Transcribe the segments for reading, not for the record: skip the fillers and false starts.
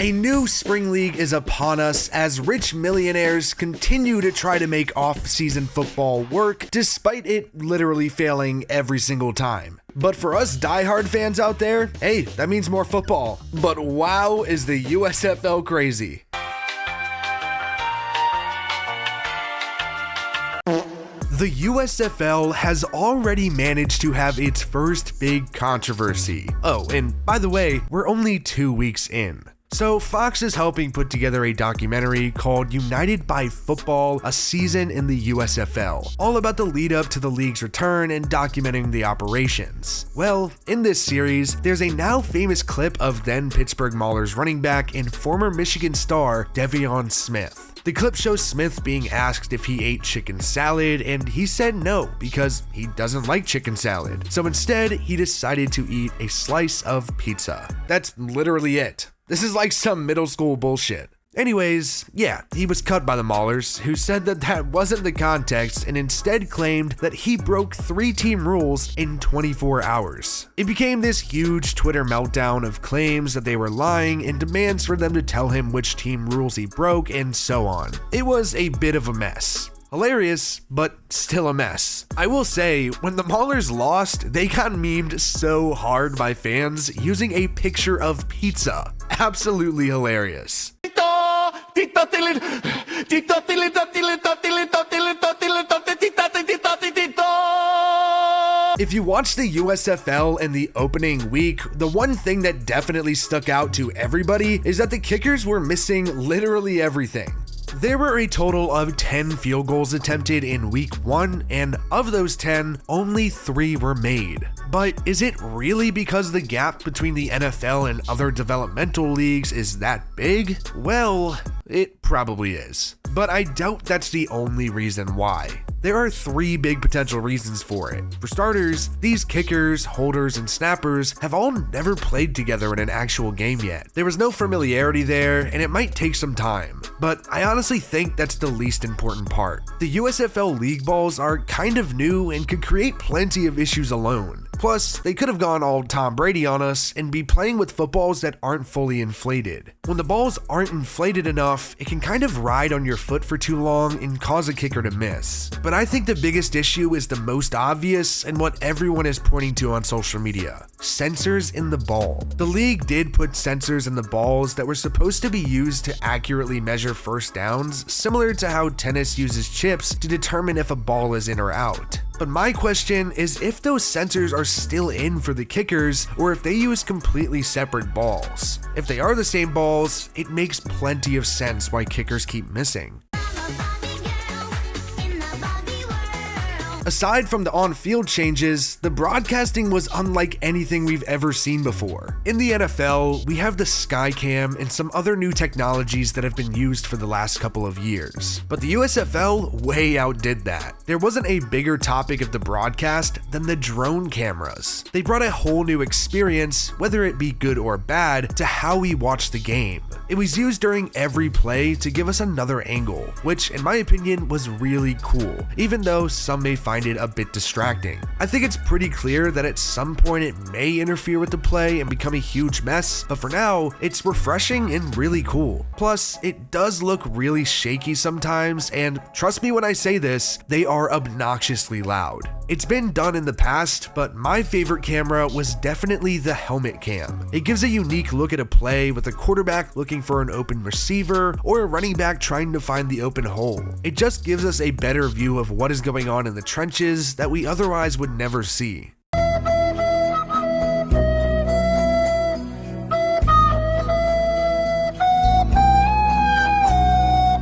A new spring league is upon us as rich millionaires continue to try to make off-season football work despite it literally failing every single time. But for us diehard fans out there, hey, that means more football. But wow, is the USFL crazy. The USFL has already managed to have its first big controversy. Oh, and by the way, we're only 2 weeks in. So Fox is helping put together a documentary called United by Football, a Season in the USFL, all about the lead up to the league's return and documenting the operations. Well, in this series, there's a now famous clip of then Pittsburgh Maulers running back and former Michigan star De'Veon Smith. The clip shows Smith being asked if he ate chicken salad, and he said no because he doesn't like chicken salad. So instead, he decided to eat a slice of pizza. That's literally it. This is like some middle school bullshit. Anyways, yeah, he was cut by the Maulers, who said that that wasn't the context and instead claimed that he broke 3 team rules in 24 hours. It became this huge Twitter meltdown of claims that they were lying and demands for them to tell him which team rules he broke and so on. It was a bit of a mess. Hilarious, but still a mess. I will say, when the Maulers lost, they got memed so hard by fans using a picture of pizza. Absolutely hilarious. If you watch the USFL in the opening week, the one thing that definitely stuck out to everybody is that the kickers were missing literally everything. There were a total of 10 field goals attempted in week 1, and of those 10, only 3 were made. But is it really because the gap between the NFL and other developmental leagues is that big? Well, it probably is. But I doubt that's the only reason why. There are 3 big potential reasons for it. For starters, these kickers, holders, and snappers have all never played together in an actual game yet. There was no familiarity there, and it might take some time. But I honestly think that's the least important part. The USFL league balls are kind of new and could create plenty of issues alone. Plus, they could have gone all Tom Brady on us and be playing with footballs that aren't fully inflated. When the balls aren't inflated enough, it can kind of ride on your foot for too long and cause a kicker to miss. But I think the biggest issue is the most obvious and what everyone is pointing to on social media: sensors in the ball. The league did put sensors in the balls that were supposed to be used to accurately measure first downs, similar to how tennis uses chips to determine if a ball is in or out. But my question is if those sensors are still in for the kickers or if they use completely separate balls. If they are the same balls, it makes plenty of sense why kickers keep missing. Aside from the on-field changes, the broadcasting was unlike anything we've ever seen before. In the NFL, we have the Skycam and some other new technologies that have been used for the last couple of years. But the USFL way outdid that. There wasn't a bigger topic of the broadcast than the drone cameras. They brought a whole new experience, whether it be good or bad, to how we watch the game. It was used during every play to give us another angle, which in my opinion was really cool, even though some may find it a bit distracting. I think it's pretty clear that at some point it may interfere with the play and become a huge mess, but for now, it's refreshing and really cool. Plus, it does look really shaky sometimes, and trust me when I say this, they are obnoxiously loud. It's been done in the past, but my favorite camera was definitely the helmet cam. It gives a unique look at a play with a quarterback looking for an open receiver or a running back trying to find the open hole. It just gives us a better view of what is going on in the trenches that we otherwise would never see.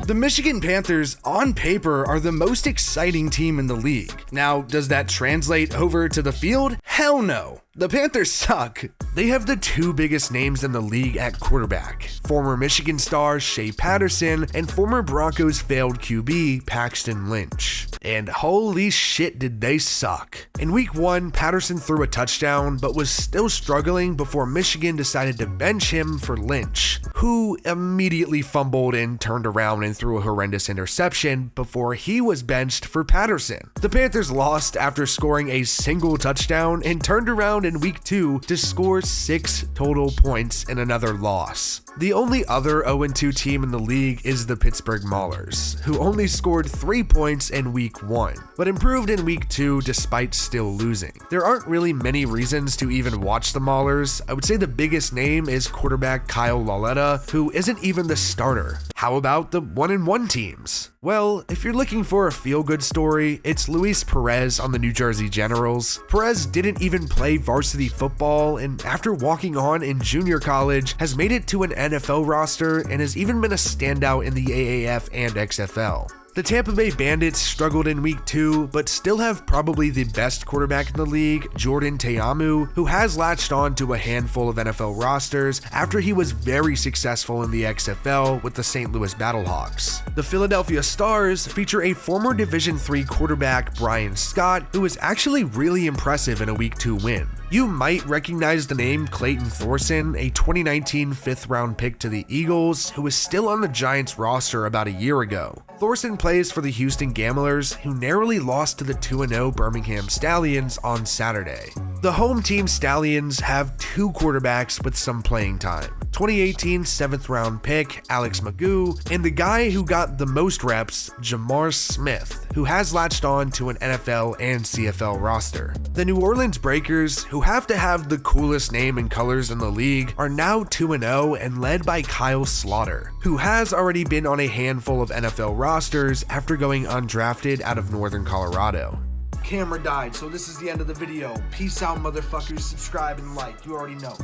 The Michigan Panthers, on paper, are the most exciting team in the league. Now, does that translate over to the field? Hell no. The Panthers suck. They have the 2 biggest names in the league at quarterback: former Michigan star Shea Patterson and former Broncos failed QB Paxton Lynch. And holy shit did they suck. In week 1, Patterson threw a touchdown but was still struggling before Michigan decided to bench him for Lynch, who immediately fumbled and turned around and threw a horrendous interception before he was benched for Patterson. The Panthers lost after scoring a single touchdown and turned around in week 2 to score 6 total points in another loss. The only other 0-2 team in the league is the Pittsburgh Maulers, who only scored 3 points in week 1, but improved in week 2 despite still losing. There aren't really many reasons to even watch the Maulers. I would say the biggest name is quarterback Kyle Lauletta, who isn't even the starter. How about the 1-1 teams? Well, if you're looking for a feel-good story, it's Luis Perez on the New Jersey Generals. Perez didn't even play varsity football, and after walking on in junior college, has made it to an NFL roster and has even been a standout in the AAF and XFL. The Tampa Bay Bandits struggled in week 2, but still have probably the best quarterback in the league, Jordan Ta'amu, who has latched on to a handful of NFL rosters after he was very successful in the XFL with the St. Louis Battlehawks. The Philadelphia Stars feature a former Division III quarterback, Brian Scott, who is actually really impressive in a week 2 win. You might recognize the name Clayton Thorson, a 2019 5th-round pick to the Eagles, who was still on the Giants roster about a year ago. Thorson plays for the Houston Gamblers, who narrowly lost to the 2-0 Birmingham Stallions on Saturday. The home team Stallions have 2 quarterbacks with some playing time. 2018 7th-round pick Alex Magoo, and the guy who got the most reps, Jamar Smith, who has latched on to an NFL and CFL roster. The New Orleans Breakers, who have to have the coolest name and colors in the league, are now 2-0 and led by Kyle Slaughter, who has already been on a handful of NFL rosters after going undrafted out of Northern Colorado. Camera died, so this is the end of the video. Peace out, motherfuckers. Subscribe and like. You already know.